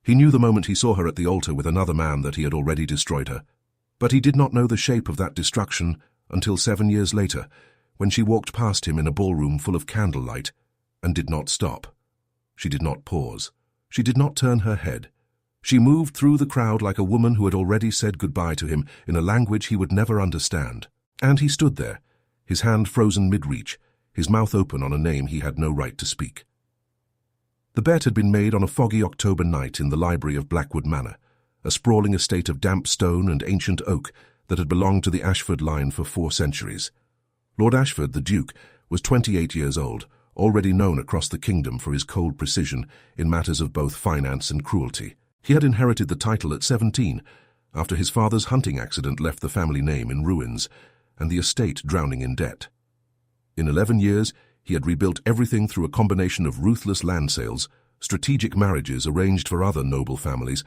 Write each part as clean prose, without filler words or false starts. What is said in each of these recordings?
He knew the moment he saw her at the altar with another man that he had already destroyed her. But he did not know the shape of that destruction until 7 years later, when she walked past him in a ballroom full of candlelight and did not stop. She did not pause. She did not turn her head. She moved through the crowd like a woman who had already said goodbye to him in a language he would never understand. And he stood there, his hand frozen mid-reach, his mouth open on a name he had no right to speak. The bet had been made on a foggy October night in the library of Blackwood Manor, a sprawling estate of damp stone and ancient oak that had belonged to the Ashford line for 4 centuries. Lord Ashford, the Duke, was 28 years old, already known across the kingdom for his cold precision in matters of both finance and cruelty. He had inherited the title at 17, after his father's hunting accident left the family name in ruins and the estate drowning in debt. In 11 years, he had rebuilt everything through a combination of ruthless land sales, strategic marriages arranged for other noble families,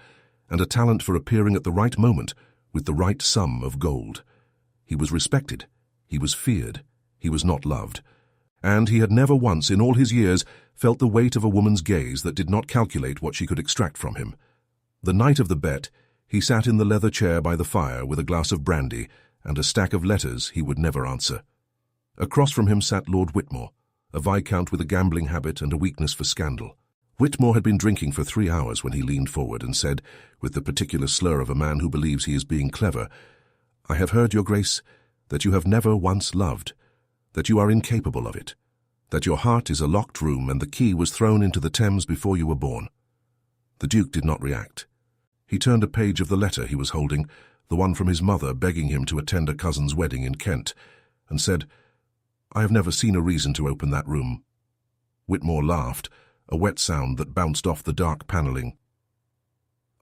and a talent for appearing at the right moment with the right sum of gold. He was respected, he was feared, he was not loved, and he had never once in all his years felt the weight of a woman's gaze that did not calculate what she could extract from him. The night of the bet, he sat in the leather chair by the fire with a glass of brandy and a stack of letters he would never answer. Across from him sat Lord Whitmore, a viscount with a gambling habit and a weakness for scandal. Whitmore had been drinking for 3 hours when he leaned forward and said, with the particular slur of a man who believes he is being clever, "I have heard, Your Grace, that you have never once loved, that you are incapable of it, that your heart is a locked room and the key was thrown into the Thames before you were born." The Duke did not react. He turned a page of the letter he was holding, the one from his mother begging him to attend a cousin's wedding in Kent, and said, "I have never seen a reason to open that room." Whitmore laughed, a wet sound that bounced off the dark panelling.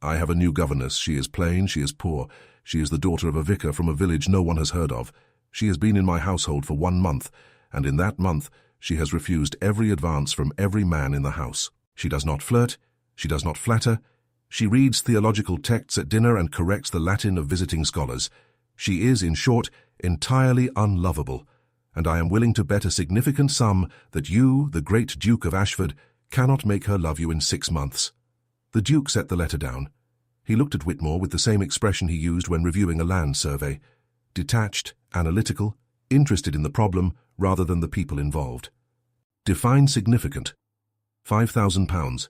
"I have a new governess. She is plain, she is poor. She is the daughter of a vicar from a village no one has heard of. She has been in my household for 1 month, and in that month she has refused every advance from every man in the house. She does not flirt, she does not flatter. She reads theological texts at dinner and corrects the Latin of visiting scholars. She is, in short, entirely unlovable, and I am willing to bet a significant sum that you, the great Duke of Ashford, cannot make her love you in 6 months. The Duke set the letter down. He looked at Whitmore with the same expression he used when reviewing a land survey, detached, analytical, interested in the problem rather than the people involved. Define significant. £5,000.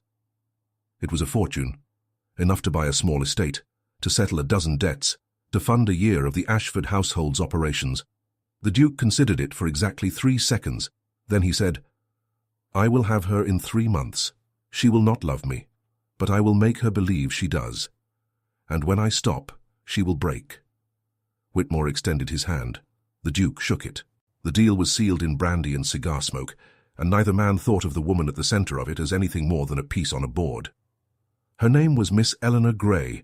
It was a fortune, enough to buy a small estate, to settle a dozen debts, to fund a year of the Ashford household's operations. The Duke considered it for exactly 3 seconds. Then he said, "I will have her in 3 months. She will not love me, but I will make her believe she does. And when I stop, she will break." Whitmore extended his hand. The Duke shook it. The deal was sealed in brandy and cigar smoke, and neither man thought of the woman at the centre of it as anything more than a piece on a board. Her name was Miss Eleanor Grey.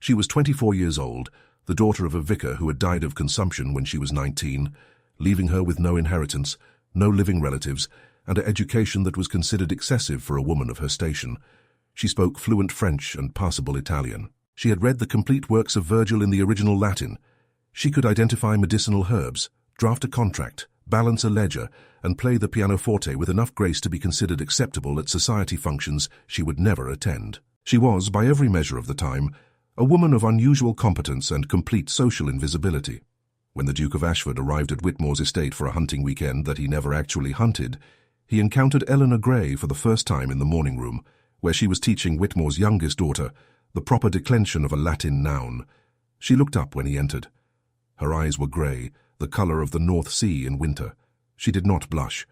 She was 24 years old, the daughter of a vicar who had died of consumption when she was 19, leaving her with no inheritance, no living relatives, and an education that was considered excessive for a woman of her station. She spoke fluent French and passable Italian. She had read the complete works of Virgil in the original Latin. She could identify medicinal herbs, draft a contract, balance a ledger, and play the pianoforte with enough grace to be considered acceptable at society functions she would never attend. She was, by every measure of the time, a woman of unusual competence and complete social invisibility. When the Duke of Ashford arrived at Whitmore's estate for a hunting weekend that he never actually hunted, he encountered Eleanor Grey for the first time in the morning room, where she was teaching Whitmore's youngest daughter the proper declension of a Latin noun. She looked up when he entered. Her eyes were grey, the colour of the North Sea in winter. She did not blush.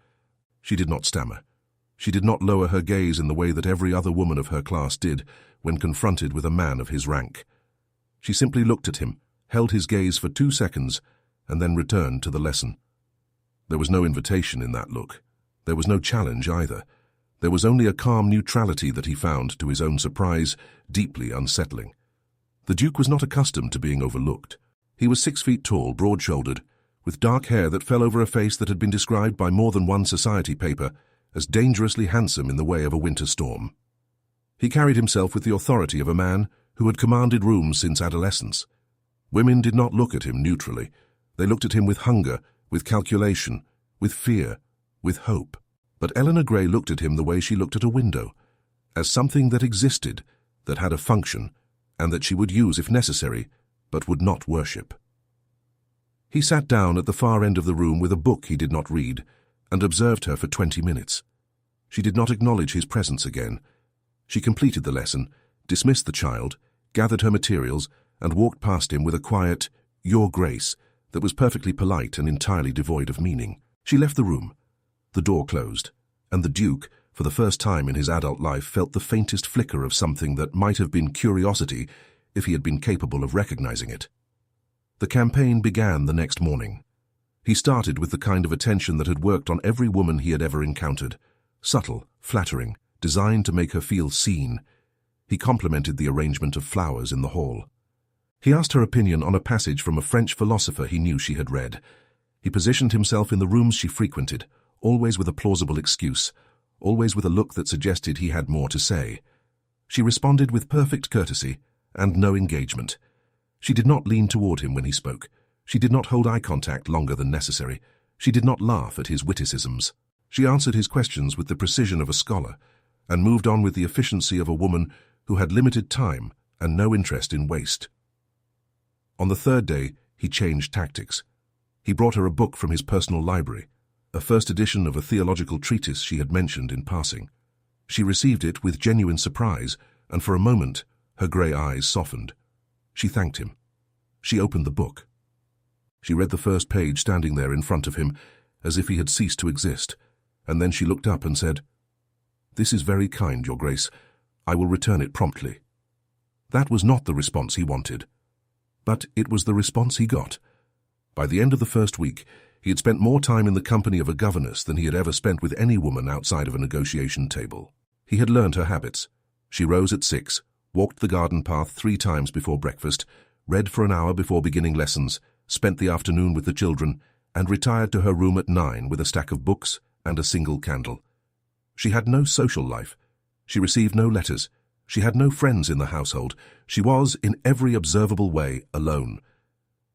She did not stammer. She did not lower her gaze in the way that every other woman of her class did when confronted with a man of his rank. She simply looked at him, held his gaze for 2 seconds, and then returned to the lesson. There was no invitation in that look. There was no challenge either. There was only a calm neutrality that he found, to his own surprise, deeply unsettling. The Duke was not accustomed to being overlooked. He was 6 feet tall, broad-shouldered, with dark hair that fell over a face that had been described by more than one society paper as dangerously handsome in the way of a winter storm. He carried himself with the authority of a man who had commanded rooms since adolescence. Women did not look at him neutrally. They looked at him with hunger, with calculation, with fear, with hope. But Eleanor Grey looked at him the way she looked at a window, as something that existed, that had a function, and that she would use if necessary, but would not worship. He sat down at the far end of the room with a book he did not read, and observed her for 20 minutes. She did not acknowledge his presence again. She completed the lesson, dismissed the child, gathered her materials, and walked past him with a quiet, "Your Grace," that was perfectly polite and entirely devoid of meaning. She left the room. The door closed, and the Duke, for the first time in his adult life, felt the faintest flicker of something that might have been curiosity if he had been capable of recognizing it. The campaign began the next morning. He started with the kind of attention that had worked on every woman he had ever encountered. Subtle, flattering, designed to make her feel seen. He complimented the arrangement of flowers in the hall. He asked her opinion on a passage from a French philosopher he knew she had read. He positioned himself in the rooms she frequented, always with a plausible excuse, always with a look that suggested he had more to say. She responded with perfect courtesy and no engagement. She did not lean toward him when he spoke. She did not hold eye contact longer than necessary. She did not laugh at his witticisms. She answered his questions with the precision of a scholar, and moved on with the efficiency of a woman who had limited time and no interest in waste. On the third day, he changed tactics. He brought her a book from his personal library, a first edition of a theological treatise she had mentioned in passing. She received it with genuine surprise, and for a moment her grey eyes softened. She thanked him. She opened the book. She read the first page standing there in front of him, as if he had ceased to exist, and then she looked up and said, "This is very kind, Your Grace. I will return it promptly." That was not the response he wanted, but it was the response he got. By the end of the first week, he had spent more time in the company of a governess than he had ever spent with any woman outside of a negotiation table. He had learned her habits. She rose at 6, walked the garden path 3 times before breakfast, read for an hour before beginning lessons, spent the afternoon with the children, and retired to her room at 9 with a stack of books and a single candle. She had no social life. She received no letters. She had no friends in the household. She was, in every observable way, alone.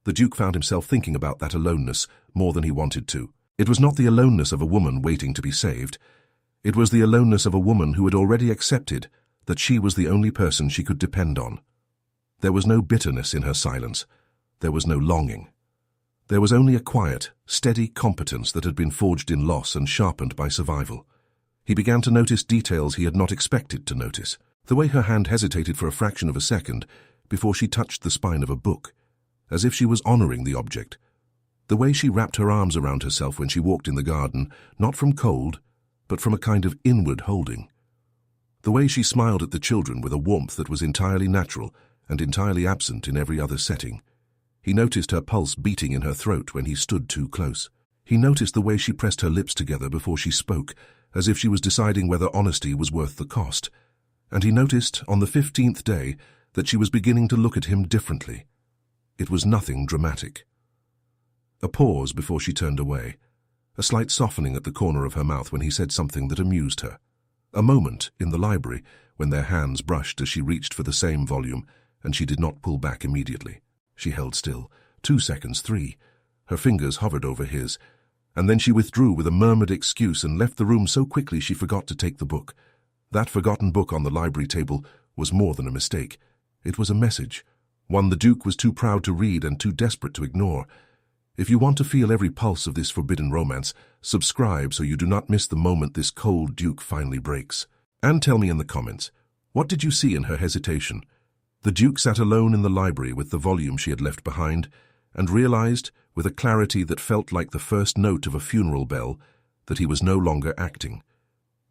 The Duke found himself thinking about that aloneness more than he wanted to. It was not the aloneness of a woman waiting to be saved. It was the aloneness of a woman who had already accepted that she was the only person she could depend on. There was no bitterness in her silence. There was no longing. There was only a quiet, steady competence that had been forged in loss and sharpened by survival. He began to notice details he had not expected to notice. The way her hand hesitated for a fraction of a second before she touched the spine of a book, as if she was honoring the object. The way she wrapped her arms around herself when she walked in the garden, not from cold, but from a kind of inward holding. The way she smiled at the children with a warmth that was entirely natural and entirely absent in every other setting. He noticed her pulse beating in her throat when he stood too close. He noticed the way she pressed her lips together before she spoke, as if she was deciding whether honesty was worth the cost. And he noticed, on the 15th day, that she was beginning to look at him differently. It was nothing dramatic. A pause before she turned away, a slight softening at the corner of her mouth when he said something that amused her. A moment in the library when their hands brushed as she reached for the same volume, and she did not pull back immediately. She held still. 2 seconds, 3. Her fingers hovered over his, and then she withdrew with a murmured excuse and left the room so quickly she forgot to take the book. That forgotten book on the library table was more than a mistake. It was a message, one the Duke was too proud to read and too desperate to ignore. If you want to feel every pulse of this forbidden romance, subscribe so you do not miss the moment this cold Duke finally breaks. And tell me in the comments, what did you see in her hesitation? The Duke sat alone in the library with the volume she had left behind, and realized, with a clarity that felt like the first note of a funeral bell, that he was no longer acting.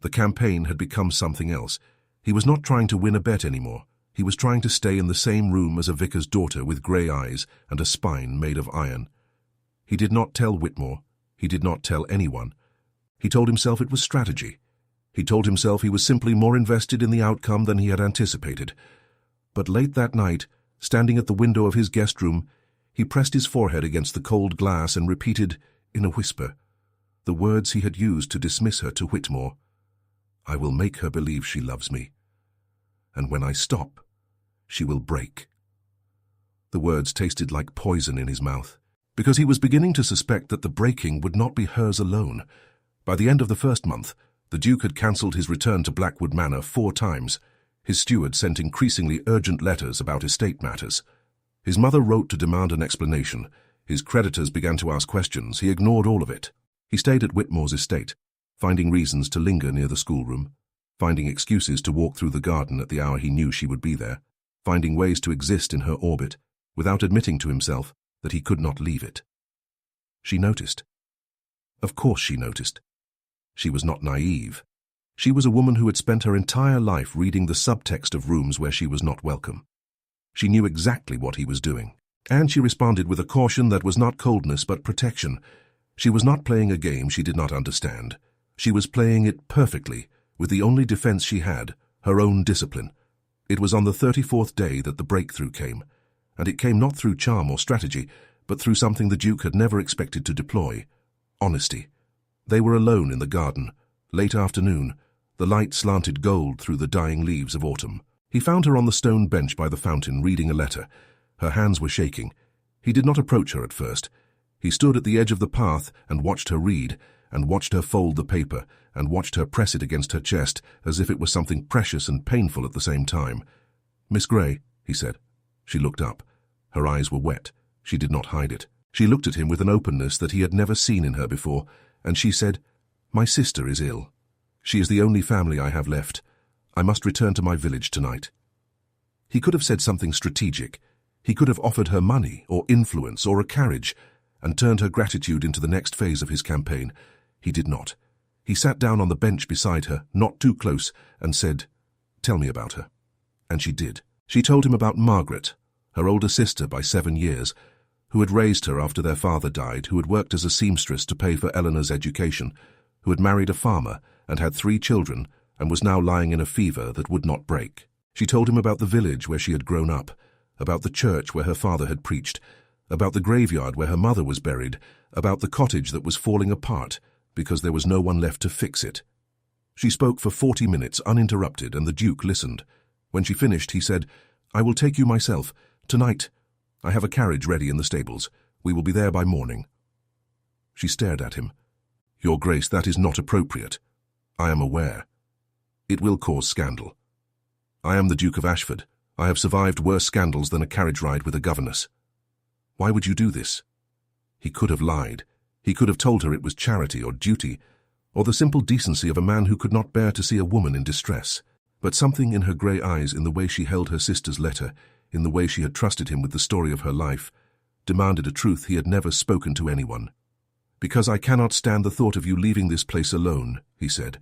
The campaign had become something else. He was not trying to win a bet anymore. He was trying to stay in the same room as a vicar's daughter with grey eyes and a spine made of iron. He did not tell Whitmore. He did not tell anyone. He told himself it was strategy. He told himself he was simply more invested in the outcome than he had anticipated. But late that night, standing at the window of his guest room, he pressed his forehead against the cold glass and repeated, in a whisper, the words he had used to dismiss her to Whitmore. "I will make her believe she loves me. And when I stop, she will break." The words tasted like poison in his mouth, because he was beginning to suspect that the breaking would not be hers alone. By the end of the first month, the Duke had cancelled his return to Blackwood Manor 4 times. His steward sent increasingly urgent letters about estate matters. His mother wrote to demand an explanation. His creditors began to ask questions. He ignored all of it. He stayed at Whitmore's estate, finding reasons to linger near the schoolroom, finding excuses to walk through the garden at the hour he knew she would be there, finding ways to exist in her orbit, without admitting to himself that he could not leave it. She noticed. Of course she noticed. She was not naive. She was a woman who had spent her entire life reading the subtext of rooms where she was not welcome. She knew exactly what he was doing, and she responded with a caution that was not coldness but protection. She was not playing a game she did not understand. She was playing it perfectly, with the only defense she had, her own discipline. It was on the 34th day that the breakthrough came, and it came not through charm or strategy, but through something the Duke had never expected to deploy: honesty. They were alone in the garden, late afternoon. The light slanted gold through the dying leaves of autumn. He found her on the stone bench by the fountain, reading a letter. Her hands were shaking. He did not approach her at first. He stood at the edge of the path and watched her read, and watched her fold the paper, and watched her press it against her chest as if it was something precious and painful at the same time. "Miss Grey," he said. She looked up. Her eyes were wet. She did not hide it. She looked at him with an openness that he had never seen in her before, and she said, "My sister is ill. She is the only family I have left. I must return to my village tonight." He could have said something strategic. He could have offered her money or influence or a carriage and turned her gratitude into the next phase of his campaign. He did not. He sat down on the bench beside her, not too close, and said, "Tell me about her." And she did. She told him about Margaret, her older sister by 7 years, who had raised her after their father died, who had worked as a seamstress to pay for Eleanor's education, who had married a farmer and had 3 children and was now lying in a fever that would not break. She told him about the village where she had grown up, about the church where her father had preached, about the graveyard where her mother was buried, about the cottage that was falling apart because there was no one left to fix it. She spoke for 40 minutes uninterrupted, and the Duke listened. When she finished, he said, "I will take you myself. Tonight. I have a carriage ready in the stables. We will be there by morning." She stared at him. "Your Grace, that is not appropriate. I am aware. It will cause scandal. I am the Duke of Ashford. I have survived worse scandals than a carriage ride with a governess. Why would you do this?" He could have lied. He could have told her it was charity or duty, or the simple decency of a man who could not bear to see a woman in distress. But something in her grey eyes, in the way she held her sister's letter, in the way she had trusted him with the story of her life, demanded a truth he had never spoken to anyone. "Because I cannot stand the thought of you leaving this place alone," he said,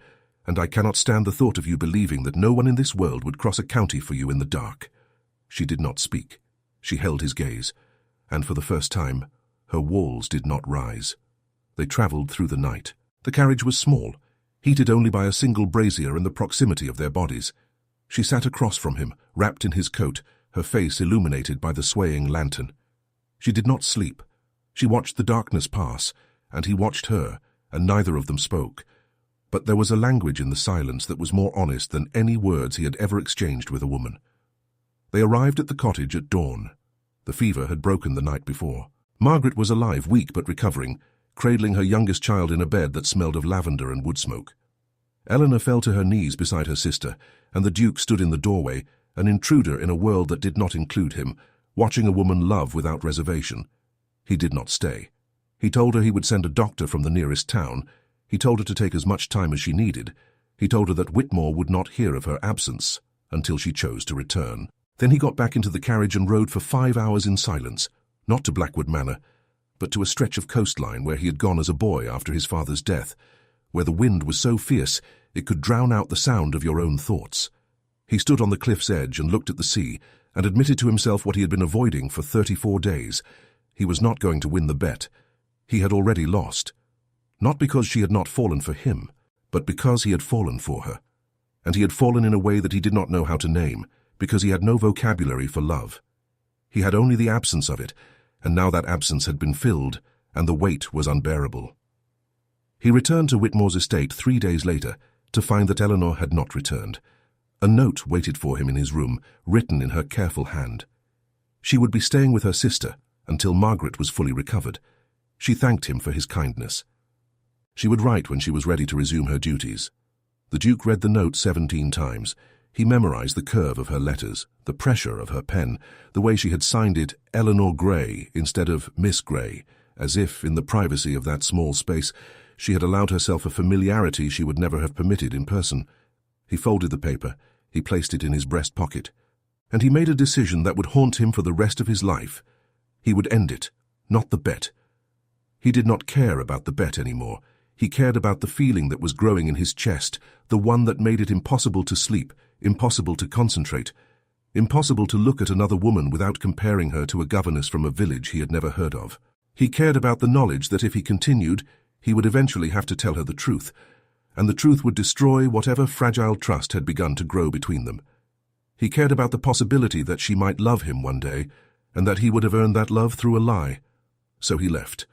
"and I cannot stand the thought of you believing that no one in this world would cross a county for you in the dark." She did not speak. She held his gaze, and for the first time, her walls did not rise. They travelled through the night. The carriage was small, heated only by a single brazier in the proximity of their bodies. She sat across from him, wrapped in his coat, her face illuminated by the swaying lantern. She did not sleep. She watched the darkness pass, and he watched her, and neither of them spoke. But there was a language in the silence that was more honest than any words he had ever exchanged with a woman. They arrived at the cottage at dawn. The fever had broken the night before. Margaret was alive, weak but recovering, cradling her youngest child in a bed that smelled of lavender and wood smoke. Eleanor fell to her knees beside her sister, and the Duke stood in the doorway, an intruder in a world that did not include him, watching a woman love without reservation. He did not stay. He told her he would send a doctor from the nearest town. He told her to take as much time as she needed. He told her that Whitmore would not hear of her absence until she chose to return. Then he got back into the carriage and rode for 5 hours in silence, not to Blackwood Manor, but to a stretch of coastline where he had gone as a boy after his father's death, where the wind was so fierce it could drown out the sound of your own thoughts. He stood on the cliff's edge and looked at the sea, and admitted to himself what he had been avoiding for 34 days. He was not going to win the bet. He had already lost. Not because she had not fallen for him, but because he had fallen for her. And he had fallen in a way that he did not know how to name, because he had no vocabulary for love. He had only the absence of it, and now that absence had been filled, and the weight was unbearable. He returned to Whitmore's estate 3 days later to find that Eleanor had not returned. A note waited for him in his room, written in her careful hand. She would be staying with her sister until Margaret was fully recovered. She thanked him for his kindness. She would write when she was ready to resume her duties. The Duke read the note 17 times. He memorized the curve of her letters, the pressure of her pen, the way she had signed it Eleanor Gray instead of Miss Gray, as if, in the privacy of that small space, she had allowed herself a familiarity she would never have permitted in person. He folded the paper, he placed it in his breast pocket, and he made a decision that would haunt him for the rest of his life. He would end it, not the bet. He did not care about the bet anymore. He cared about the feeling that was growing in his chest, the one that made it impossible to sleep, impossible to concentrate, impossible to look at another woman without comparing her to a governess from a village he had never heard of. He cared about the knowledge that if he continued, he would eventually have to tell her the truth, and the truth would destroy whatever fragile trust had begun to grow between them. He cared about the possibility that she might love him one day, and that he would have earned that love through a lie. So he left.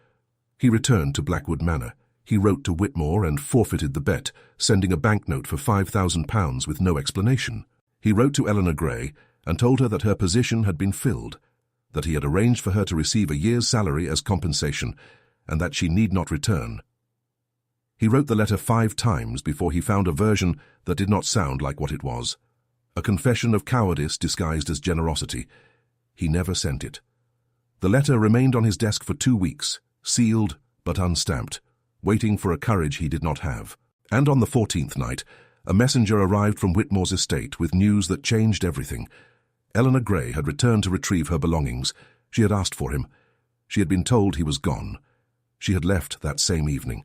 He returned to Blackwood Manor. He wrote to Whitmore and forfeited the bet, sending a banknote for £5,000 with no explanation. He wrote to Eleanor Gray and told her that her position had been filled, that he had arranged for her to receive a year's salary as compensation, and that she need not return. He wrote the letter 5 times before he found a version that did not sound like what it was. A confession of cowardice disguised as generosity. He never sent it. The letter remained on his desk for 2 weeks, sealed but unstamped, waiting for a courage he did not have. And on the 14th night, a messenger arrived from Whitmore's estate with news that changed everything. Eleanor Gray had returned to retrieve her belongings. She had asked for him. She had been told he was gone. She had left that same evening,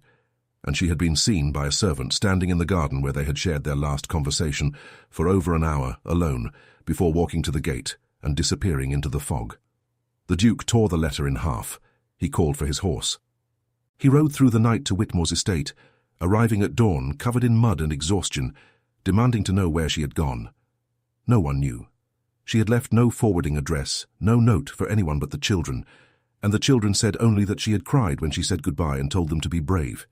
and she had been seen by a servant standing in the garden where they had shared their last conversation for over an hour alone before walking to the gate and disappearing into the fog. The Duke tore the letter in half. He called for his horse. He rode through the night to Whitmore's estate, arriving at dawn covered in mud and exhaustion, demanding to know where she had gone. No one knew. She had left no forwarding address, no note for anyone but the children, and the children said only that she had cried when she said goodbye and told them to be brave.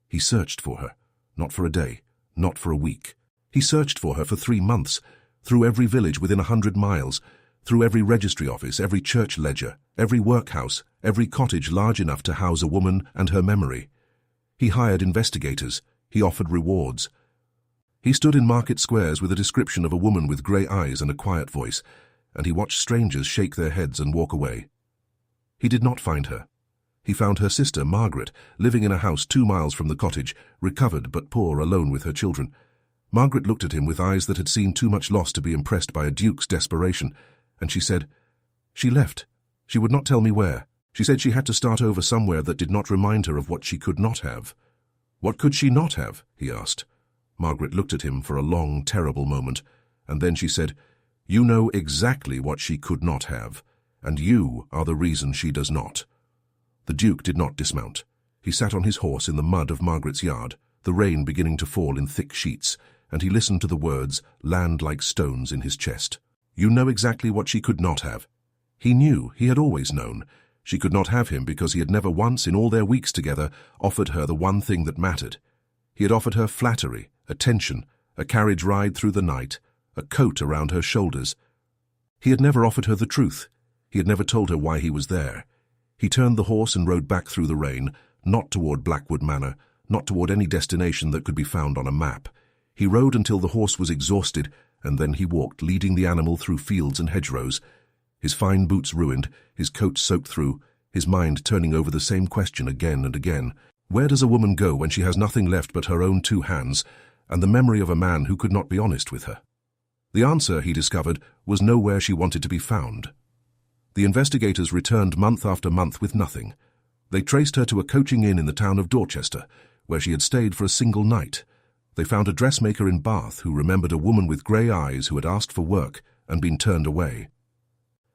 He searched for her, not for a day, not for a week. He searched for her for 3 months, through every village within 100 miles, through every registry office, every church ledger, every workhouse, every cottage large enough to house a woman and her memory. He hired investigators. He offered rewards. He stood in market squares with a description of a woman with grey eyes and a quiet voice, and he watched strangers shake their heads and walk away. He did not find her. He found her sister, Margaret, living in a house 2 miles from the cottage, recovered but poor, alone with her children. Margaret looked at him with eyes that had seen too much loss to be impressed by a duke's desperation, and she said, "She left. She would not tell me where. She said she had to start over somewhere that did not remind her of what she could not have." "What could she not have?" he asked. Margaret looked at him for a long, terrible moment, and then she said, "You know exactly what she could not have, and you are the reason she does not." The Duke did not dismount. He sat on his horse in the mud of Margaret's yard, the rain beginning to fall in thick sheets, and he listened to the words land like stones in his chest. You know exactly what she could not have. He knew, he had always known. She could not have him because he had never once in all their weeks together offered her the one thing that mattered. He had offered her flattery, attention, a carriage ride through the night, a coat around her shoulders. He had never offered her the truth. He had never told her why he was there. He turned the horse and rode back through the rain, not toward Blackwood Manor, not toward any destination that could be found on a map. He rode until the horse was exhausted, and then he walked, leading the animal through fields and hedgerows, his fine boots ruined, his coat soaked through, his mind turning over the same question again and again. Where does a woman go when she has nothing left but her own 2 hands and the memory of a man who could not be honest with her? The answer, he discovered, was nowhere she wanted to be found. The investigators returned month after month with nothing. They traced her to a coaching inn in the town of Dorchester, where she had stayed for a single night. They found a dressmaker in Bath who remembered a woman with grey eyes who had asked for work and been turned away.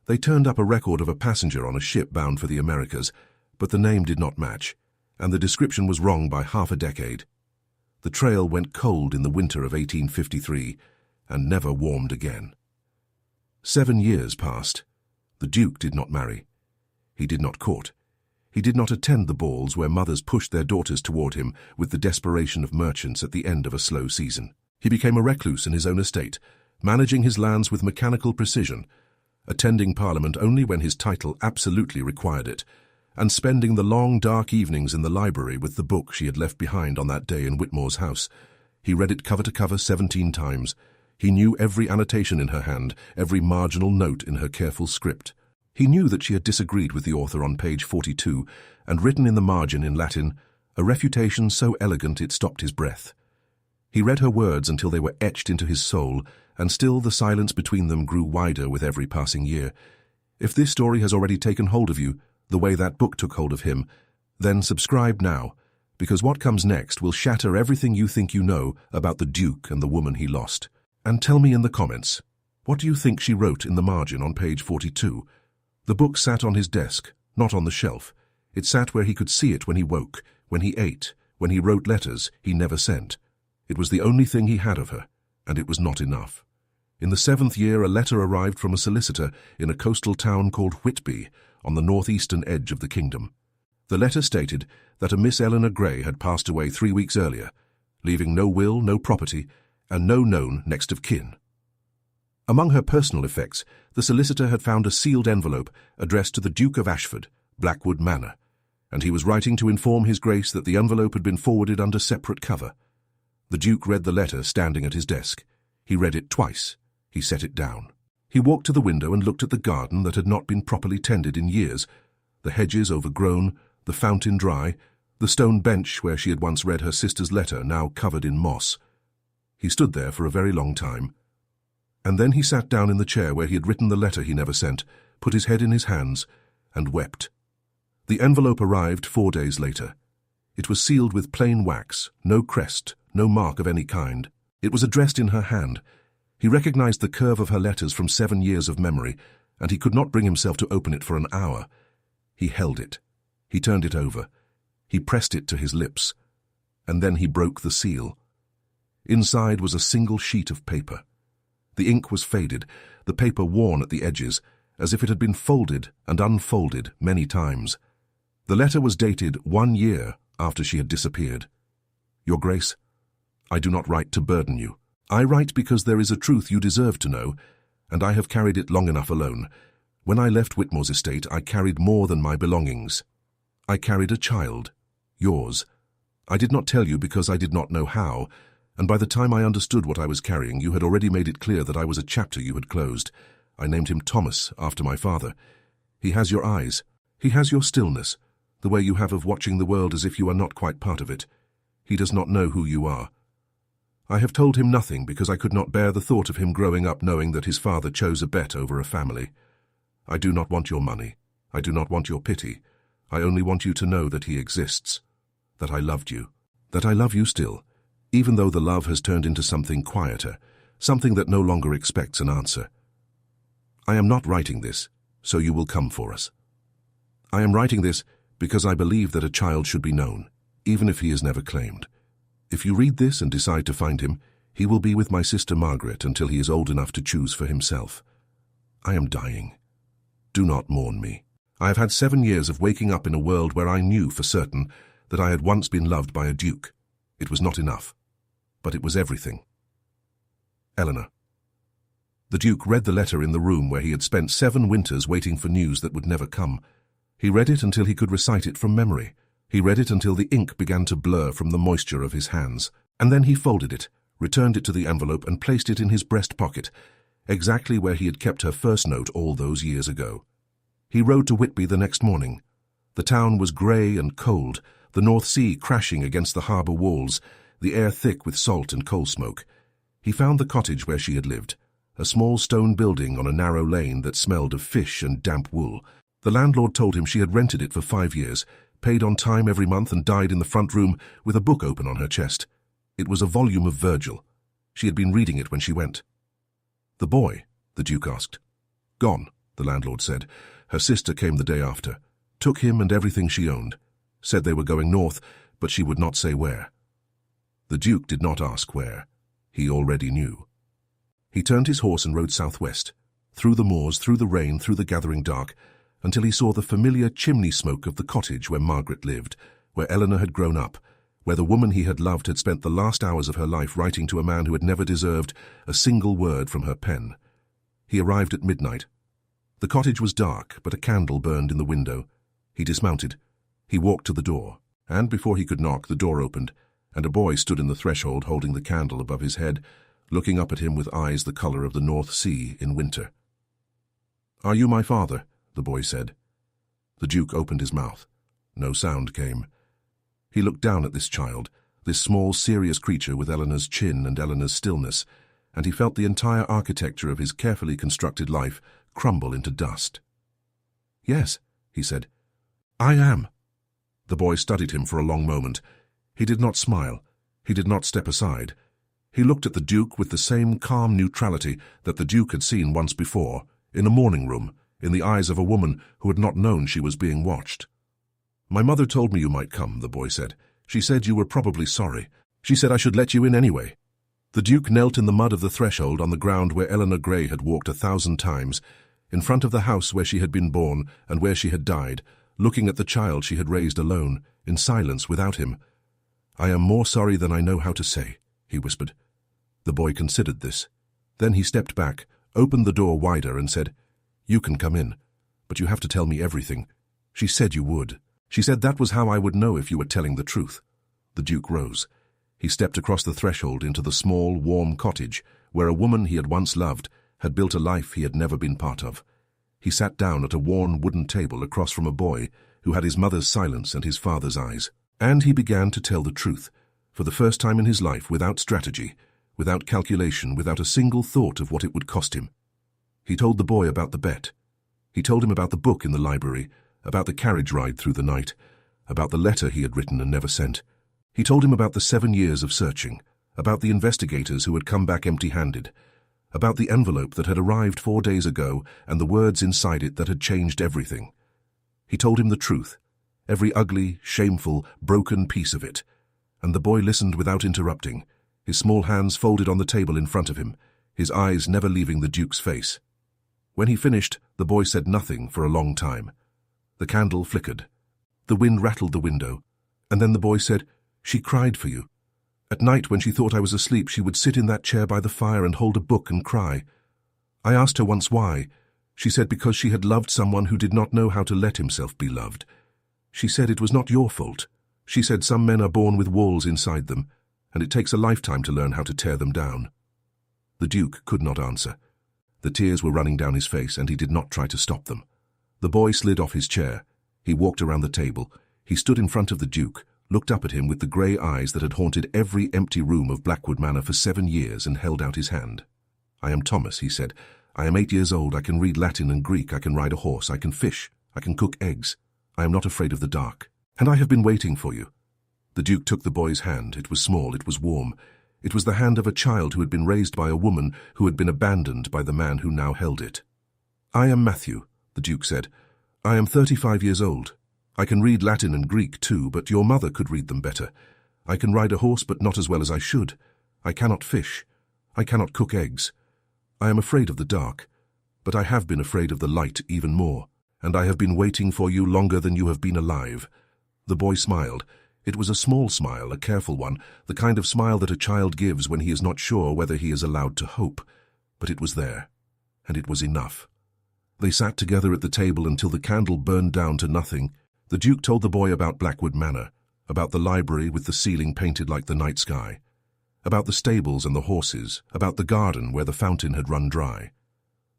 They turned up a record of a passenger on a ship bound for the Americas, but the name did not match, and the description was wrong by half a decade. The trail went cold in the winter of 1853 and never warmed again. 7 years passed. The Duke did not marry. He did not court. He did not attend the balls where mothers pushed their daughters toward him with the desperation of merchants at the end of a slow season. He became a recluse in his own estate, managing his lands with mechanical precision, attending Parliament only when his title absolutely required it, and spending the long, dark evenings in the library with the book she had left behind on that day in Whitmore's house. He read it cover to cover 17 times. He knew every annotation in her hand, every marginal note in her careful script. He knew that she had disagreed with the author on page 42 and written in the margin in Latin, a refutation so elegant it stopped his breath. He read her words until they were etched into his soul, and still the silence between them grew wider with every passing year. If this story has already taken hold of you, the way that book took hold of him, then subscribe now, because what comes next will shatter everything you think you know about the Duke and the woman he lost. And tell me in the comments, what do you think she wrote in the margin on page 42? The book sat on his desk, not on the shelf. It sat where he could see it when he woke, when he ate, when he wrote letters he never sent. It was the only thing he had of her, and it was not enough. In the 7th year, a letter arrived from a solicitor in a coastal town called Whitby, on the northeastern edge of the kingdom. The letter stated that a Miss Eleanor Gray had passed away 3 weeks earlier, leaving no will, no property, and no known next of kin. Among her personal effects, the solicitor had found a sealed envelope addressed to the Duke of Ashford, Blackwood Manor, and he was writing to inform his Grace that the envelope had been forwarded under separate cover. The Duke read the letter standing at his desk. He read it twice. He set it down. He walked to the window and looked at the garden that had not been properly tended in years, the hedges overgrown, the fountain dry, the stone bench where she had once read her sister's letter now covered in moss. He stood there for a very long time, and then he sat down in the chair where he had written the letter he never sent, put his head in his hands, and wept. The envelope arrived 4 days later. It was sealed with plain wax, no crest, no mark of any kind. It was addressed in her hand. He recognized the curve of her letters from 7 years of memory, and he could not bring himself to open it for an hour. He held it. He turned it over. He pressed it to his lips, and then he broke the seal. Inside was a single sheet of paper. The ink was faded, the paper worn at the edges, as if it had been folded and unfolded many times. The letter was dated 1 year after she had disappeared. Your Grace, I do not write to burden you. I write because there is a truth you deserve to know, and I have carried it long enough alone. When I left Whitmore's estate, I carried more than my belongings. I carried a child, yours. I did not tell you because I did not know how, and by the time I understood what I was carrying, you had already made it clear that I was a chapter you had closed. I named him Thomas, after my father. He has your eyes. He has your stillness, the way you have of watching the world as if you are not quite part of it. He does not know who you are. I have told him nothing because I could not bear the thought of him growing up knowing that his father chose a bet over a family. I do not want your money. I do not want your pity. I only want you to know that he exists, that I loved you, that I love you still, even though the love has turned into something quieter, something that no longer expects an answer. I am not writing this, so you will come for us. I am writing this because I believe that a child should be known, even if he is never claimed. If you read this and decide to find him, he will be with my sister Margaret until he is old enough to choose for himself. I am dying. Do not mourn me. I have had 7 years of waking up in a world where I knew for certain that I had once been loved by a duke. It was not enough, but it was everything. Eleanor. The Duke read the letter in the room where he had spent 7 winters waiting for news that would never come. He read it until he could recite it from memory. He read it until the ink began to blur from the moisture of his hands. And then he folded it, returned it to the envelope, and placed it in his breast pocket, exactly where he had kept her first note all those years ago. He rode to Whitby the next morning. The town was grey and cold, the North Sea crashing against the harbour walls, the air thick with salt and coal smoke. He found the cottage where she had lived, a small stone building on a narrow lane that smelled of fish and damp wool. The landlord told him she had rented it for 5 years, paid on time every month, and died in the front room with a book open on her chest. It was a volume of Virgil. She had been reading it when she went. The boy? The Duke asked. Gone, the landlord said. Her sister came the day after, took him and everything she owned, said they were going north, but she would not say where. The Duke did not ask where. He already knew. He turned his horse and rode southwest, through the moors, through the rain, through the gathering dark, until he saw the familiar chimney smoke of the cottage where Margaret lived, where Eleanor had grown up, where the woman he had loved had spent the last hours of her life writing to a man who had never deserved a single word from her pen. He arrived at midnight. The cottage was dark, but a candle burned in the window. He dismounted. He walked to the door, and before he could knock, the door opened, and a boy stood in the threshold holding the candle above his head, looking up at him with eyes the color of the North Sea in winter. "Are you my father?" the boy said. The Duke opened his mouth. No sound came. He looked down at this child, this small, serious creature with Eleanor's chin and Eleanor's stillness, and he felt the entire architecture of his carefully constructed life crumble into dust. "Yes," he said. "I am." The boy studied him for a long moment. He did not smile. He did not step aside. He looked at the Duke with the same calm neutrality that the Duke had seen once before, in a morning room, in the eyes of a woman who had not known she was being watched. "My mother told me you might come," the boy said. "She said you were probably sorry. She said I should let you in anyway." The Duke knelt in the mud of the threshold on the ground where Eleanor Gray had walked 1,000 times, in front of the house where she had been born and where she had died, looking at the child she had raised alone, in silence without him. "I am more sorry than I know how to say," he whispered. The boy considered this. Then he stepped back, opened the door wider and said, "You can come in, but you have to tell me everything. She said you would. She said that was how I would know if you were telling the truth." The Duke rose. He stepped across the threshold into the small, warm cottage where a woman he had once loved had built a life he had never been part of. He sat down at a worn wooden table across from a boy who had his mother's silence and his father's eyes. And he began to tell the truth, for the first time in his life, without strategy, without calculation, without a single thought of what it would cost him. He told the boy about the bet. He told him about the book in the library, about the carriage ride through the night, about the letter he had written and never sent. He told him about the 7 years of searching, about the investigators who had come back empty-handed, about the envelope that had arrived 4 days ago and the words inside it that had changed everything. He told him the truth, every ugly, shameful, broken piece of it, and the boy listened without interrupting, his small hands folded on the table in front of him, his eyes never leaving the Duke's face. When he finished, the boy said nothing for a long time. The candle flickered. The wind rattled the window, and then the boy said, "She cried for you. At night when she thought I was asleep, she would sit in that chair by the fire and hold a book and cry. I asked her once why. She said because she had loved someone who did not know how to let himself be loved. She said it was not your fault. She said some men are born with walls inside them, and it takes a lifetime to learn how to tear them down." The Duke could not answer. The tears were running down his face, and he did not try to stop them. The boy slid off his chair. He walked around the table. He stood in front of the Duke, looked up at him with the grey eyes that had haunted every empty room of Blackwood Manor for 7 years, and held out his hand. "I am Thomas," he said. "I am 8 years old. I can read Latin and Greek. I can ride a horse. I can fish. I can cook eggs. I am not afraid of the dark. And I have been waiting for you." The Duke took the boy's hand. It was small. It was warm. It was the hand of a child who had been raised by a woman who had been abandoned by the man who now held it. "I am Matthew," the Duke said. "I am 35 years old. I can read Latin and Greek too, but your mother could read them better. I can ride a horse, but not as well as I should. I cannot fish. I cannot cook eggs. I am afraid of the dark, but I have been afraid of the light even more, and I have been waiting for you longer than you have been alive." The boy smiled. It was a small smile, a careful one, the kind of smile that a child gives when he is not sure whether he is allowed to hope. But it was there, and it was enough. They sat together at the table until the candle burned down to nothing. The Duke told the boy about Blackwood Manor, about the library with the ceiling painted like the night sky, about the stables and the horses, about the garden where the fountain had run dry.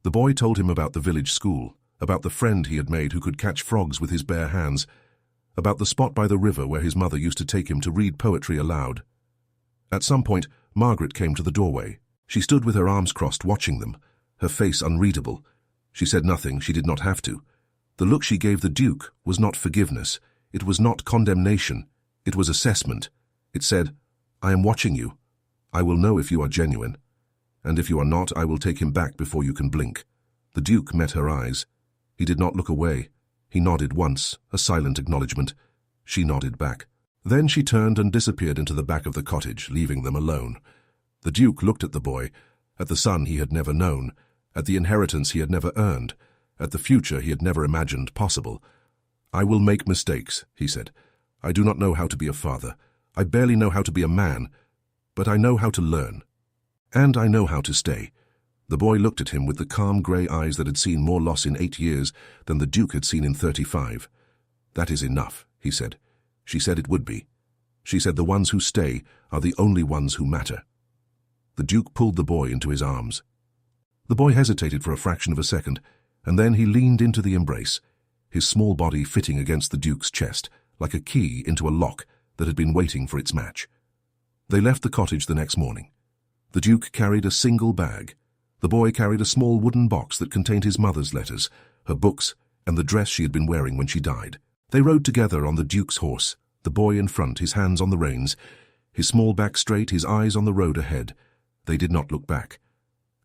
The boy told him about the village school, about the friend he had made who could catch frogs with his bare hands, about the spot by the river where his mother used to take him to read poetry aloud. At some point, Margaret came to the doorway. She stood with her arms crossed, watching them, her face unreadable. She said nothing. She did not have to. The look she gave the Duke was not forgiveness. It was not condemnation. It was assessment. It said, "I am watching you. I will know if you are genuine. And if you are not, I will take him back before you can blink." The Duke met her eyes. He did not look away. He nodded once, a silent acknowledgement. She nodded back. Then she turned and disappeared into the back of the cottage, leaving them alone. The Duke looked at the boy, at the son he had never known, at the inheritance he had never earned, at the future he had never imagined possible. "I will make mistakes," he said. "I do not know how to be a father. I barely know how to be a man, but I know how to learn. And I know how to stay." The boy looked at him with the calm grey eyes that had seen more loss in 8 years than the Duke had seen in 35. "That is enough," he said. "She said it would be. She said the ones who stay are the only ones who matter." The Duke pulled the boy into his arms. The boy hesitated for a fraction of a second, and then he leaned into the embrace, his small body fitting against the Duke's chest, like a key into a lock that had been waiting for its match. They left the cottage the next morning. The Duke carried a single bag. The boy carried a small wooden box that contained his mother's letters, her books, and the dress she had been wearing when she died. They rode together on the Duke's horse, the boy in front, his hands on the reins, his small back straight, his eyes on the road ahead. They did not look back.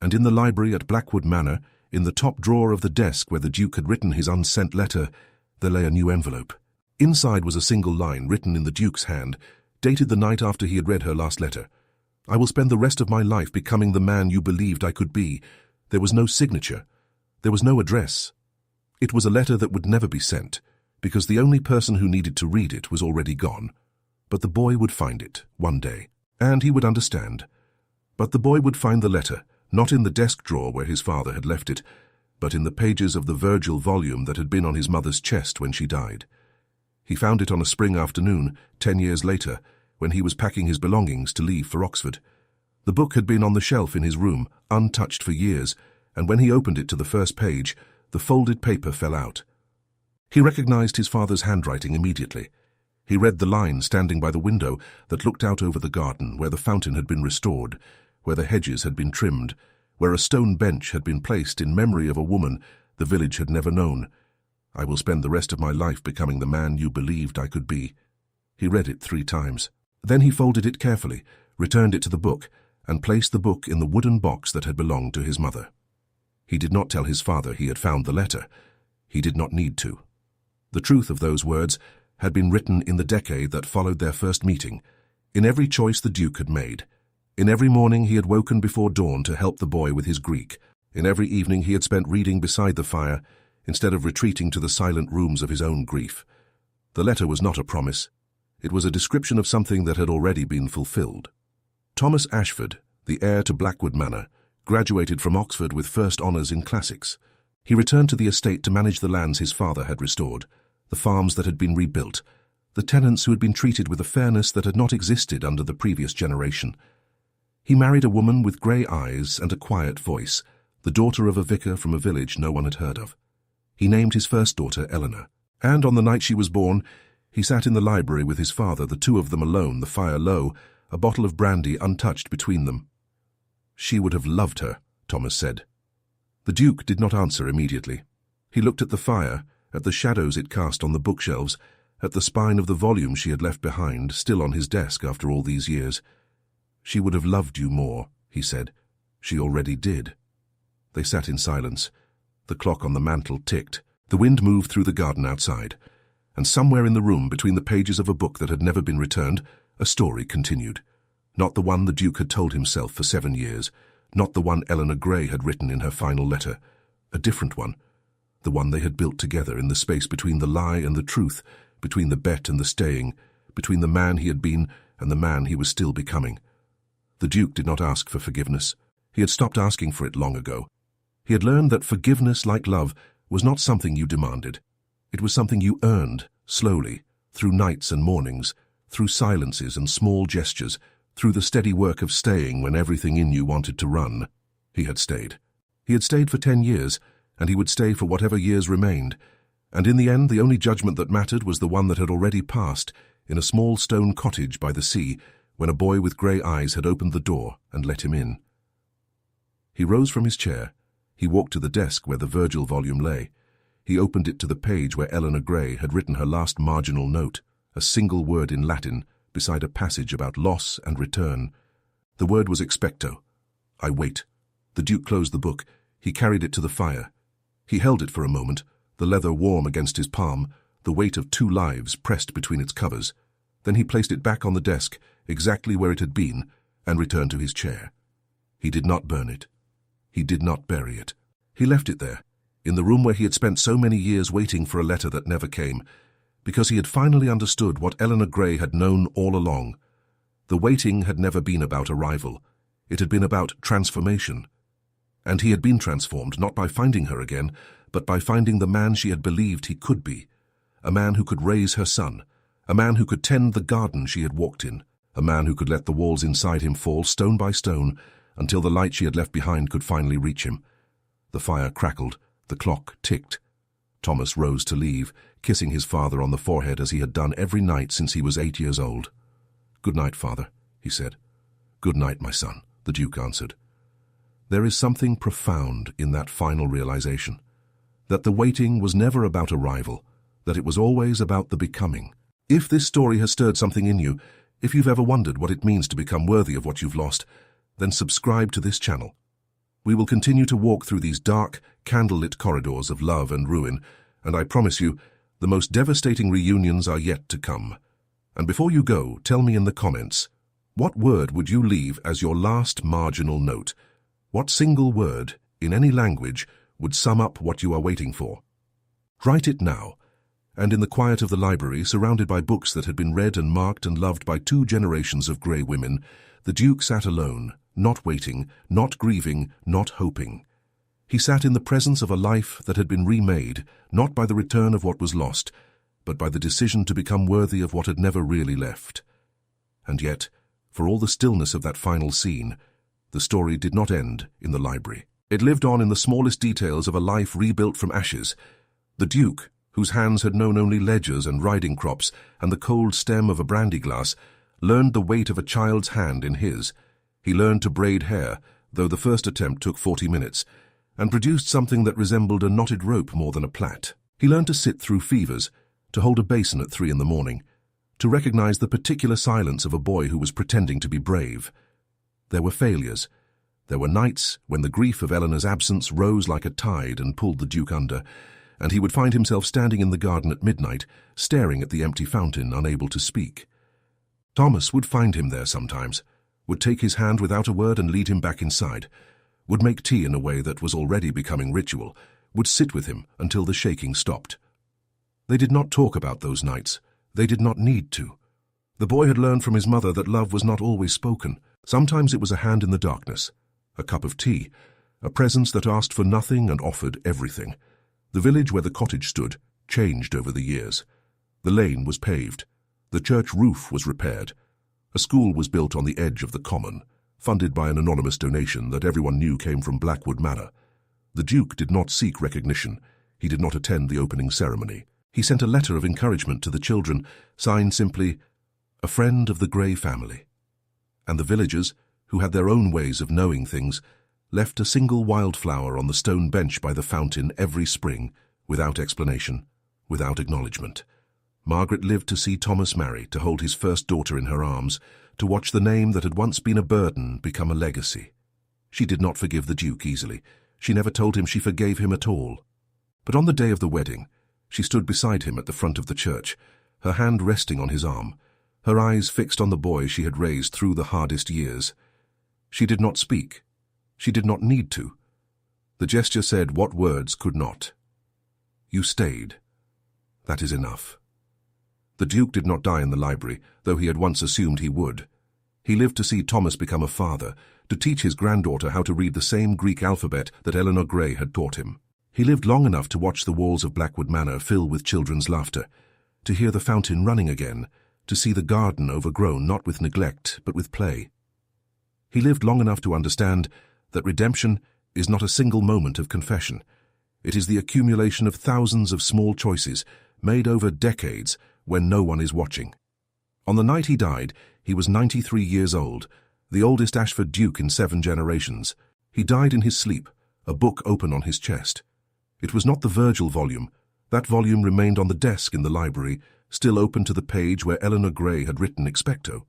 And in the library at Blackwood Manor, in the top drawer of the desk where the Duke had written his unsent letter, there lay a new envelope. Inside was a single line written in the Duke's hand, dated the night after he had read her last letter. "I will spend the rest of my life becoming the man you believed I could be." There was no signature. There was no address. It was a letter that would never be sent, because the only person who needed to read it was already gone. But the boy would find it, one day, and he would understand. But the boy would find the letter, not in the desk drawer where his father had left it, but in the pages of the Virgil volume that had been on his mother's chest when she died. He found it on a spring afternoon, 10 years later, when he was packing his belongings to leave for Oxford. The book had been on the shelf in his room, untouched for years, and when he opened it to the first page, the folded paper fell out. He recognized his father's handwriting immediately. He read the line standing by the window that looked out over the garden, where the fountain had been restored, where the hedges had been trimmed, where a stone bench had been placed in memory of a woman the village had never known. "I will spend the rest of my life becoming the man you believed I could be." He read it 3 times. Then he folded it carefully, returned it to the book, and placed the book in the wooden box that had belonged to his mother. He did not tell his father he had found the letter. He did not need to. The truth of those words had been written in the decade that followed their first meeting, in every choice the Duke had made. In every morning he had woken before dawn to help the boy with his Greek. In every evening he had spent reading beside the fire, instead of retreating to the silent rooms of his own grief. The letter was not a promise. It was a description of something that had already been fulfilled. Thomas Ashford, the heir to Blackwood Manor, graduated from Oxford with first honours in classics. He returned to the estate to manage the lands his father had restored, the farms that had been rebuilt, the tenants who had been treated with a fairness that had not existed under the previous generation. He married a woman with grey eyes and a quiet voice, the daughter of a vicar from a village no one had heard of. He named his first daughter Eleanor, and on the night she was born, he sat in the library with his father, the two of them alone, the fire low, a bottle of brandy untouched between them. "She would have loved her," Thomas said. The Duke did not answer immediately. He looked at the fire, at the shadows it cast on the bookshelves, at the spine of the volume she had left behind, still on his desk after all these years. "She would have loved you more," he said. "She already did." They sat in silence. The clock on the mantel ticked. The wind moved through the garden outside, and somewhere in the room, between the pages of a book that had never been returned, a story continued. Not the one the Duke had told himself for 7 years, not the one Eleanor Gray had written in her final letter. A different one. The one they had built together in the space between the lie and the truth, between the bet and the staying, between the man he had been and the man he was still becoming. The Duke did not ask for forgiveness. He had stopped asking for it long ago. He had learned that forgiveness, like love, was not something you demanded. It was something you earned, slowly, through nights and mornings, through silences and small gestures, through the steady work of staying when everything in you wanted to run. He had stayed. He had stayed for 10 years, and he would stay for whatever years remained. And in the end, the only judgment that mattered was the one that had already passed, in a small stone cottage by the sea, when a boy with grey eyes had opened the door and let him in. He rose from his chair. He walked to the desk where the Virgil volume lay. He opened it to the page where Eleanor Gray had written her last marginal note, a single word in Latin, beside a passage about loss and return. The word was expecto. "I wait." The Duke closed the book. He carried it to the fire. He held it for a moment, the leather warm against his palm, the weight of 2 lives pressed between its covers. Then he placed it back on the desk, exactly where it had been, and returned to his chair. He did not burn it. He did not bury it. He left it there, in the room where he had spent so many years waiting for a letter that never came, because he had finally understood what Eleanor Gray had known all along. The waiting had never been about arrival. It had been about transformation. And he had been transformed not by finding her again, but by finding the man she had believed he could be, a man who could raise her son, a man who could tend the garden she had walked in, a man who could let the walls inside him fall stone by stone, until the light she had left behind could finally reach him. The fire crackled, the clock ticked. Thomas rose to leave, kissing his father on the forehead as he had done every night since he was 8 years old. "Good night, father," he said. "Good night, my son," the Duke answered. There is something profound in that final realization, that the waiting was never about arrival, that it was always about the becoming. If this story has stirred something in you, if you've ever wondered what it means to become worthy of what you've lost, then subscribe to this channel. We will continue to walk through these dark, candlelit corridors of love and ruin, and I promise you, the most devastating reunions are yet to come. And before you go, tell me in the comments, what word would you leave as your last marginal note? What single word, in any language, would sum up what you are waiting for? Write it now. And in the quiet of the library, surrounded by books that had been read and marked and loved by 2 generations of grey women, the Duke sat alone, not waiting, not grieving, not hoping. He sat in the presence of a life that had been remade, not by the return of what was lost, but by the decision to become worthy of what had never really left. And yet, for all the stillness of that final scene, the story did not end in the library. It lived on in the smallest details of a life rebuilt from ashes. The Duke, whose hands had known only ledgers and riding crops and the cold stem of a brandy glass, learned the weight of a child's hand in his. He learned to braid hair, though the first attempt took 40 minutes, and produced something that resembled a knotted rope more than a plait. He learned to sit through fevers, to hold a basin at 3 in the morning, to recognize the particular silence of a boy who was pretending to be brave. There were failures. There were nights when the grief of Eleanor's absence rose like a tide and pulled the Duke under, and he would find himself standing in the garden at midnight, staring at the empty fountain, unable to speak. Thomas would find him there sometimes, would take his hand without a word and lead him back inside, would make tea in a way that was already becoming ritual, would sit with him until the shaking stopped. They did not talk about those nights. They did not need to. The boy had learned from his mother that love was not always spoken. Sometimes it was a hand in the darkness, a cup of tea, a presence that asked for nothing and offered everything. The village where the cottage stood changed over the years. The lane was paved. The church roof was repaired. A school was built on the edge of the common, funded by an anonymous donation that everyone knew came from Blackwood Manor. The Duke did not seek recognition. He did not attend the opening ceremony. He sent a letter of encouragement to the children, signed simply, "A friend of the Grey family." And the villagers, who had their own ways of knowing things, left a single wildflower on the stone bench by the fountain every spring, without explanation, without acknowledgement. Margaret lived to see Thomas marry, to hold his first daughter in her arms, to watch the name that had once been a burden become a legacy. She did not forgive the Duke easily. She never told him she forgave him at all. But on the day of the wedding, she stood beside him at the front of the church, her hand resting on his arm, her eyes fixed on the boy she had raised through the hardest years. She did not speak. She did not need to. The gesture said what words could not. "You stayed. That is enough." The Duke did not die in the library, though he had once assumed he would. He lived to see Thomas become a father, to teach his granddaughter how to read the same Greek alphabet that Eleanor Grey had taught him. He lived long enough to watch the walls of Blackwood Manor fill with children's laughter, to hear the fountain running again, to see the garden overgrown not with neglect but with play. He lived long enough to understand that redemption is not a single moment of confession. It is the accumulation of thousands of small choices made over decades when no one is watching. On the night he died, he was 93 years old, the oldest Ashford Duke in 7 generations. He died in his sleep, a book open on his chest. It was not the Virgil volume. That volume remained on the desk in the library, still open to the page where Eleanor Grey had written Expecto.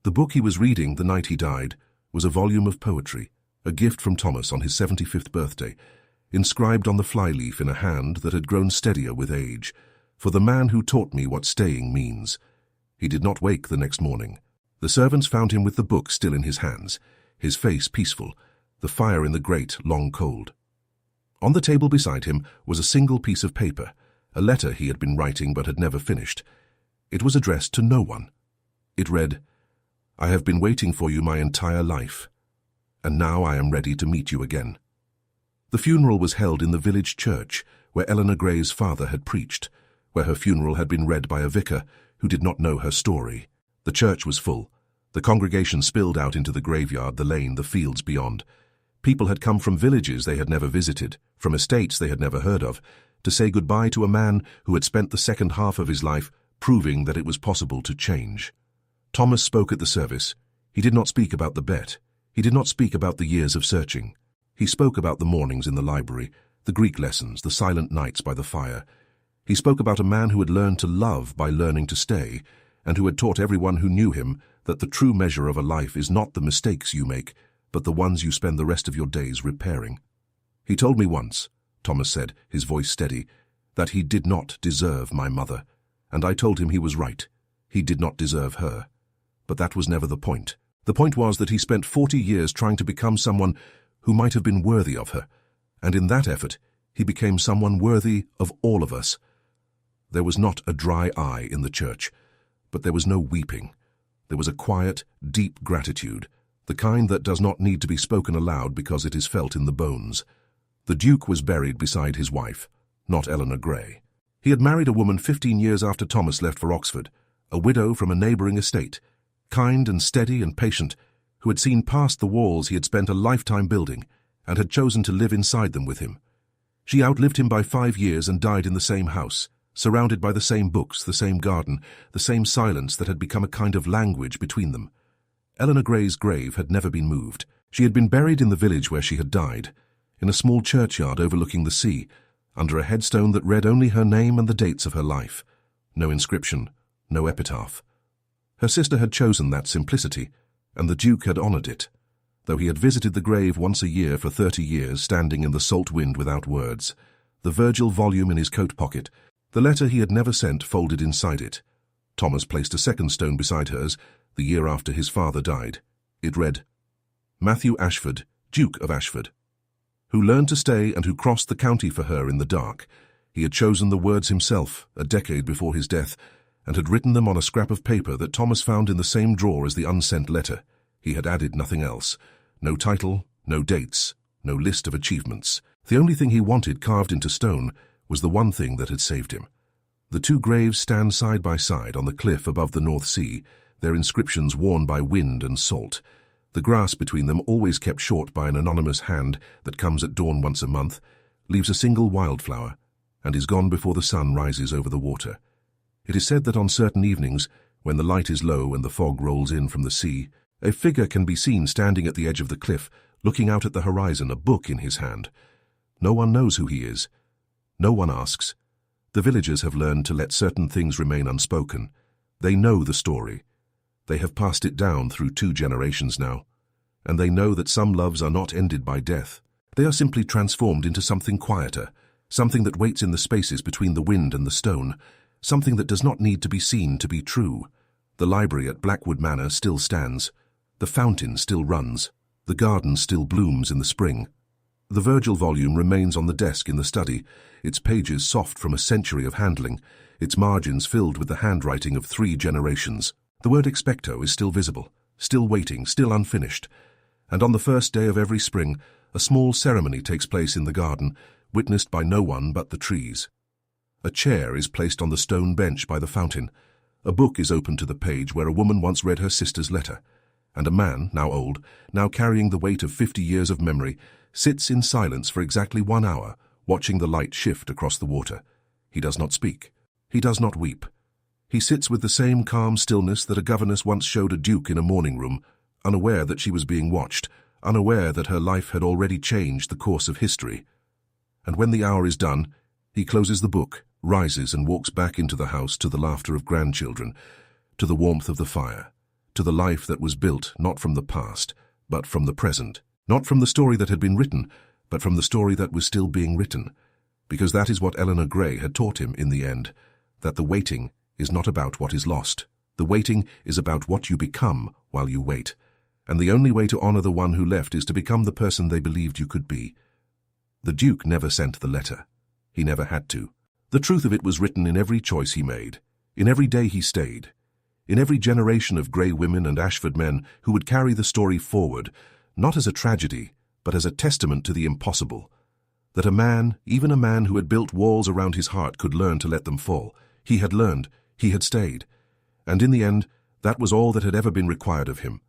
The book he was reading the night he died was a volume of poetry, a gift from Thomas on his 75th birthday, inscribed on the flyleaf in a hand that had grown steadier with age, "For the man who taught me what staying means." He did not wake the next morning. The servants found him with the book still in his hands, his face peaceful, the fire in the grate long cold. On the table beside him was a single piece of paper, a letter he had been writing but had never finished. It was addressed to no one. It read, "I have been waiting for you my entire life, and now I am ready to meet you again." The funeral was held in the village church where Eleanor Grey's father had preached, where her funeral had been read by a vicar who did not know her story. The church was full. The congregation spilled out into the graveyard, the lane, the fields beyond. People had come from villages they had never visited, from estates they had never heard of, to say goodbye to a man who had spent the second half of his life proving that it was possible to change. Thomas spoke at the service. He did not speak about the bet. He did not speak about the years of searching. He spoke about the mornings in the library, the Greek lessons, the silent nights by the fire. He spoke about a man who had learned to love by learning to stay, and who had taught everyone who knew him that the true measure of a life is not the mistakes you make, but the ones you spend the rest of your days repairing. He told me once, Thomas said, his voice steady, that he did not deserve my mother, and I told him he was right. He did not deserve her. But that was never the point. The point was that he spent 40 years trying to become someone who might have been worthy of her, and in that effort he became someone worthy of all of us. There was not a dry eye in the church, but there was no weeping. There was a quiet, deep gratitude, the kind that does not need to be spoken aloud because it is felt in the bones. The Duke was buried beside his wife, not Eleanor Gray. He had married a woman 15 years after Thomas left for Oxford, a widow from a neighbouring estate, kind and steady and patient, who had seen past the walls he had spent a lifetime building and had chosen to live inside them with him. She outlived him by 5 years and died in the same house, surrounded by the same books, the same garden, the same silence that had become a kind of language between them. Eleanor Gray's grave had never been moved. She had been buried in the village where she had died, in a small churchyard overlooking the sea, under a headstone that read only her name and the dates of her life. No inscription, no epitaph. Her sister had chosen that simplicity, and the Duke had honoured it, though he had visited the grave once a year for 30 years, standing in the salt wind without words, the Virgil volume in his coat pocket, the letter he had never sent folded inside it. Thomas placed a second stone beside hers, the year after his father died. It read, Matthew Ashford, Duke of Ashford, who learned to stay and who crossed the county for her in the dark. He had chosen the words himself, a decade before his death, and had written them on a scrap of paper that Thomas found in the same drawer as the unsent letter. He had added nothing else. No title, no dates, no list of achievements. The only thing he wanted carved into stone was the one thing that had saved him. The two graves stand side by side on the cliff above the North Sea, their inscriptions worn by wind and salt. The grass between them, always kept short by an anonymous hand that comes at dawn once a month, leaves a single wildflower, and is gone before the sun rises over the water. It is said that on certain evenings, when the light is low and the fog rolls in from the sea, a figure can be seen standing at the edge of the cliff, looking out at the horizon, a book in his hand. No one knows who he is. No one asks. The villagers have learned to let certain things remain unspoken. They know the story. They have passed it down through 2 generations now, and they know that some loves are not ended by death. They are simply transformed into something quieter, something that waits in the spaces between the wind and the stone, something that does not need to be seen to be true. The library at Blackwood Manor still stands. The fountain still runs. The garden still blooms in the spring. The Virgil volume remains on the desk in the study, its pages soft from a century of handling, its margins filled with the handwriting of 3 generations. The word expecto is still visible, still waiting, still unfinished. And on the first day of every spring, a small ceremony takes place in the garden, witnessed by no one but the trees. A chair is placed on the stone bench by the fountain. A book is opened to the page where a woman once read her sister's letter, and a man, now old, now carrying the weight of 50 years of memory, sits in silence for exactly 1 hour, watching the light shift across the water. He does not speak. He does not weep. He sits with the same calm stillness that a governess once showed a duke in a morning room, unaware that she was being watched, unaware that her life had already changed the course of history. And when the hour is done, he closes the book, rises and walks back into the house, to the laughter of grandchildren, to the warmth of the fire, to the life that was built not from the past, but from the present, not from the story that had been written, but from the story that was still being written, because that is what Eleanor Gray had taught him in the end, that the waiting is not about what is lost. The waiting is about what you become while you wait, and the only way to honour the one who left is to become the person they believed you could be. The Duke never sent the letter. He never had to. The truth of it was written in every choice he made, in every day he stayed, in every generation of Grey women and Ashford men who would carry the story forward, not as a tragedy, but as a testament to the impossible, that a man, even a man who had built walls around his heart, could learn to let them fall. He had learned, he had stayed, and in the end, That was all that had ever been required of him.